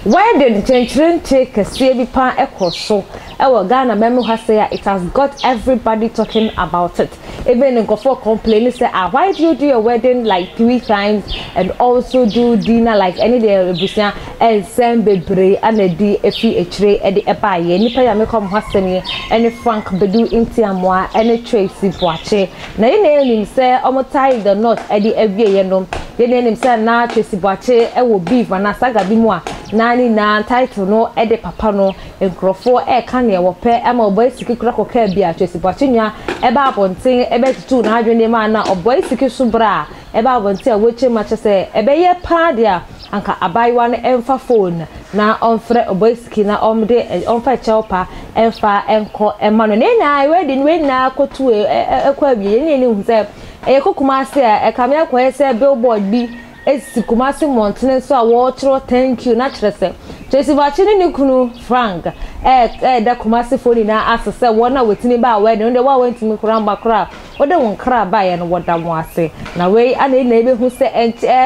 wedding change take a CB pan ekoso ewo Ghana memo has say it has got everybody talking about it. Even in Gofo complaining say why do you do your wedding like 3 times and also do dinner like any day busia and send bebre and a di efi echre e de eba ye nipa ya me come hasene any Frank bedu inti amwa any Tracy Boakye na ye name say omotai the not e de awie ye no ye name say na Tracy Boakye e wo beef na saga bi mu a nani na title no e de papa no enkrofo e kan ye wo pe e ma oboy siki kura koka bia Tracy Boakye nua e ba abonten e be tutu na adwene ma na oboy siki so bra e ba abonten a woche ma che se e be ye pa dia anka abaiwa no emfa phone na onfre oboy siki na omde onfa chelpa emfa enko ema no na wedding we na kotu ekwa bia ni hu se e kokuma se e kamya kwa se billboard bi Kumasi Mountain so a water thank you naturally. Tracy Boakye ni kunu Frank da Kumasi phone na asese wona wetini ba wedding de wa wentimi kuramba kra o de won kra ba ye no woda mo ase na we ana na ebe hu se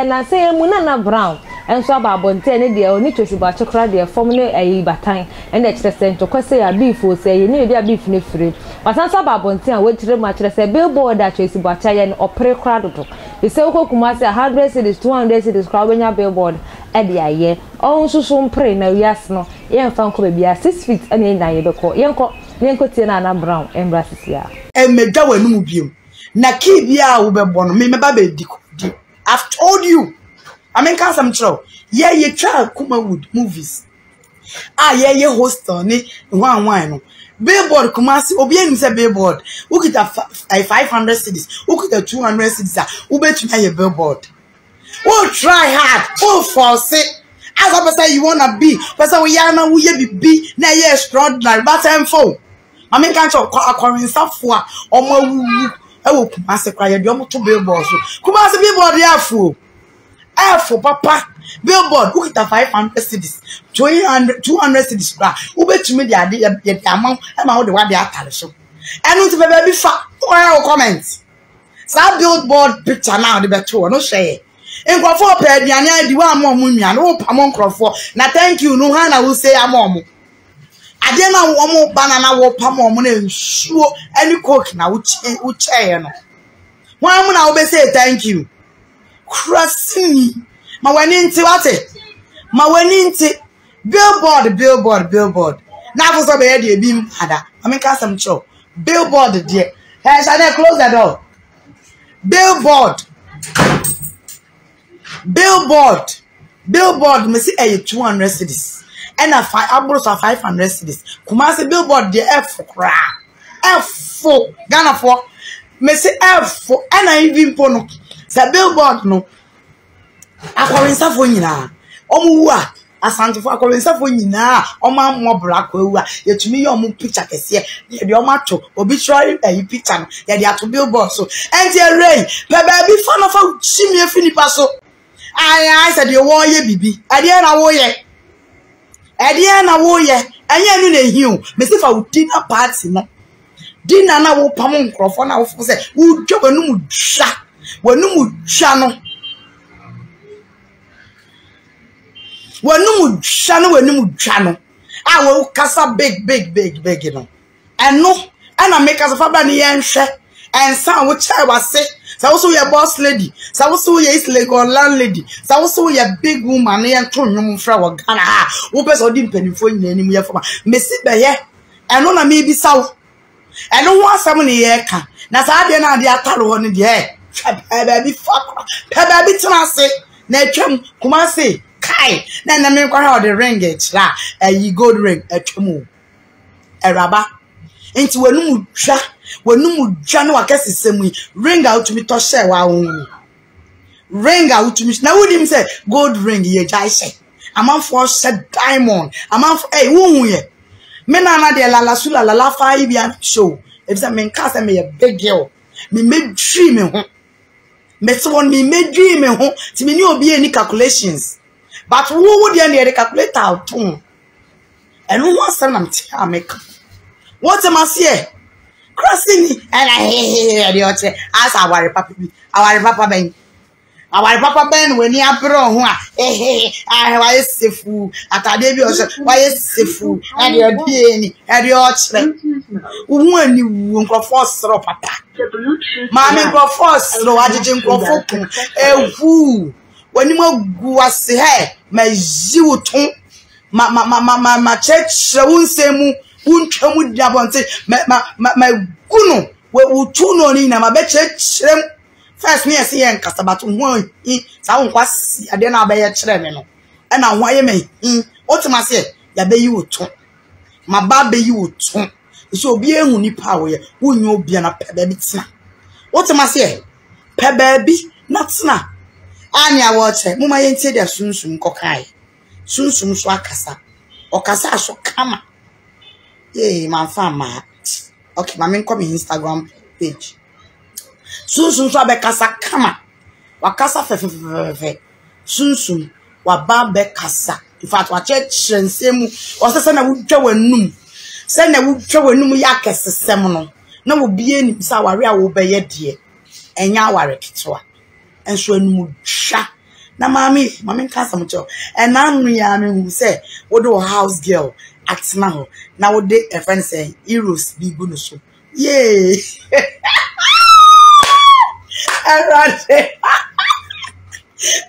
na se mu na brown enso aba bonte ne de oni Tracy Boakye kra de form ne ayi batan en de kire se ntoko se ya beef o se ye ne bia beef ne free wasan so aba bonte a wetire ma kire se billboard da Tracy Boakye ye no opere kra dodo e se ko Kumasi 100 cities 200 cities kra wenya billboard e de aye on susu mpre na wias no ye mfa nko be bia 6 feet ene na ye beko yenko tie na brown embraces ya medwa wanum biem na ki bia wo bebo no me ba be di I've told you I mean can some tro ye try Kumawood movies ye hostel ni wan no billboard Kumasi obi enu se billboard who get 500 cities who get 200 cities who bet to your billboard who try hard who force it as I say you wanna be person we yana we be na ye extraordinary but phone I mean can't acquiring stuff for omo wu Kumasi cry de omo to billboard so Kumasi billboard ya for papa billboard who get 500 cities 200 cities bra who bet me the amount am the one they are so and to baby fa comment sa billboard picture now the better no share in for per the one more munya no pamon crofo na thank you no hana will say amom ade na wo banana wo pamom na nsuo any coke na wo chair no one mu na wo be say thank you crossing ma wani nti wate ma wani nti billboard na for so be dey bi ada I mean can some show billboard there hey shall I close the door billboard me see 200 cities and a 500 cities Kumasi billboard the F Ghana for me see F and I even pono sa billboard no akwarensa fo nyina omu a asante fo akwarensa fo nyina oma mo black wa yetumi ye omu picture kese ye de oma to obituary picture no ye de ato billboard so enti rain pe ba bi fa no fa chimie finipa so I said you wo ye bibi ade na wo ye anya nu na hiu me se fa dinner party no dinner na wo pam nkrofo na wo fo se wo dwa banum dwa no wanum dwa no wo kasa big you know and no and make us fa ba ne ye nhwe and san wo chai wase sa wo so ye boss lady sa wo so ye is legal landlady sa wo so ye big woman ye nto nwum fra wo Ghana wo pese odi mpanifo nyinanim ye fama mesi be ye eno na me bi sa wo eno ho asam ne ye ka na sa de na de ataro ho ne de ba bi fa ba bi trase na twam Kumasi kai na me kwa ha the ring it la yi gold ring atwamu eraba enti wanum dwa no akesesemu ring out to me to share wa won ring out to me na wodim say gold ring ye jai say amam for said diamond amam wo hu ye me na de la sula la fa bia show if say me nka say me a big girl me dream me ho me so won me dream me ho ti me ni obi any calculations but wo would the calculator out and who wants to make what am I say crossing and I hear the as our papa ben Our papa Ben when you are bro, I seafood, at a debut, why seafood, and your DNA, and your when you won't go for strop attack. Mammy go first, no, I didn't go for who when you go say, hey, my zoo tongue, my church, won't say moo, won't come with Jabonte, my guno, where would tune on in, my church. First, me see and cast about 1 in some was I didn't obey a tremino. And now, why me? What must say? Ya be you too. My baby you too. So be a honey power, who knew be an a baby snap. What must say? Pe baby, not snap. Anya water, Mumma ain't said that soon cockeye. Soon swakasa. Or cassa so come. Yea, my farmer. Okay, my main come Instagram page. Soon so bekasa kama wakasa fe soon wa ba bekasa in fact wa church nsemu o se na wudwa wanum se na wudwa wanum ya kesesem no na wo bie ni sa ware a wo beye de enya ware kitwa enso anum twa na mami kasa mcho enanu ya me hu se wo do house girl atna ho na wo de a friend say heroes bi gu no so yay.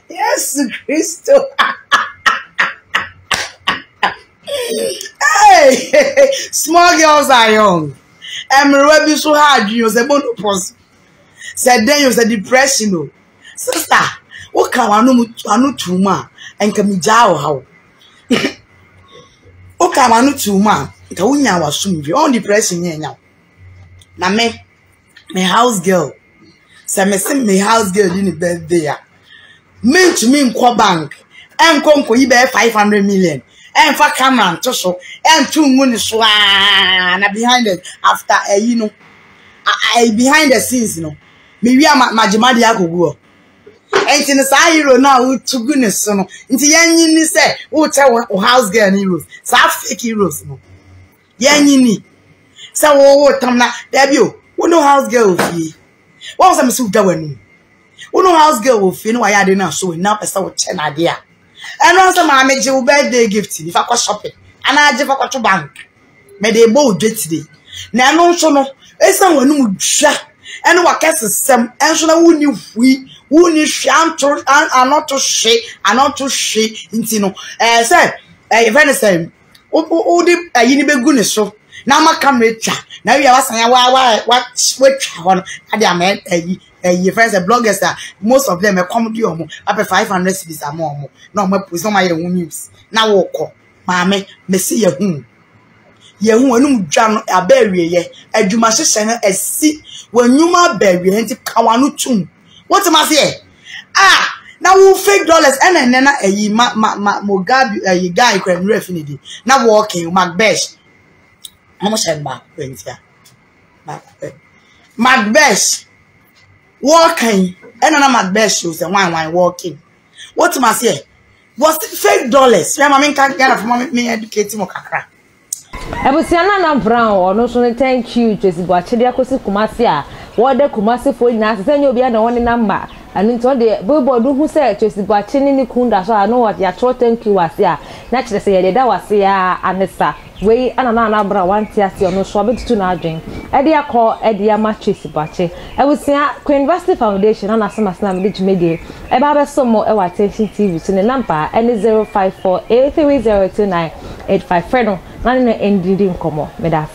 Yes, Christo. Hey, small girls are young. I'm really so hard. You say monopause. Said then you say depression. Sister, what can I know too ma and can me jaw how? What can I know too ma? Kaunya was soon be on depression now. Na me house girl. Say me send me house girl in the birthday. Me to me in bank. And conko you bear 500 million. And for camera to so and 2 money swan behind it after you know behind the scenes you know. Me we are majimadi agogo. And in the hero now to goodness so no. Into yan say who tell house girl heroes. So fake heroes no. Yan yini. So what tamna debut. What no house girl fee. What was I so doing? Who know house girl will feel no I had enough so now person will check idea. And also my make your birthday gift if I go shopping. And I just go to bank. Me dey bow date today. Na no so no. Esa wonu mu twa. And what case sem and so na woni hui. Woni hwa not to she nti no. Say friend say o di yini begu ne so. Na ma camera twa. Na we wasan ya wa twa ho no. Ade am your friends and bloggers that most of them are comedy or more up 500 cities or more. No more post on my own news. Now walk mammy, Messi ye who no jam a bury ye a jumasha a see when you ma bury and kawanu tomb. What am I say? Ah, now we'll fake dollars and then a ye mogabi a ye guy can refinity. Now walking Macbeth. How much I'm back went here? Macbeth. Walking and another best shoes and wine walking. What must say? Was it fake dollars? Yeah, my can't get from me educating Mokakra. I was Naana Brown or no so thank you, Tracy Boakye Kosi Kumasi. What the Kumasi for now? Send you be an one number. And into the billboard who said Tracy Boakye ni kunda so I know what your true thank you was here. Naturally say that was here Anessa. We and Naana Brown one tear see no so bit to now drink. Edia call Edia Tracy Boakye. I was here Queen University Foundation and as much name did media. About some more attention TV to the number and 054 8302985 friend. Nani na endidi nkomo medaf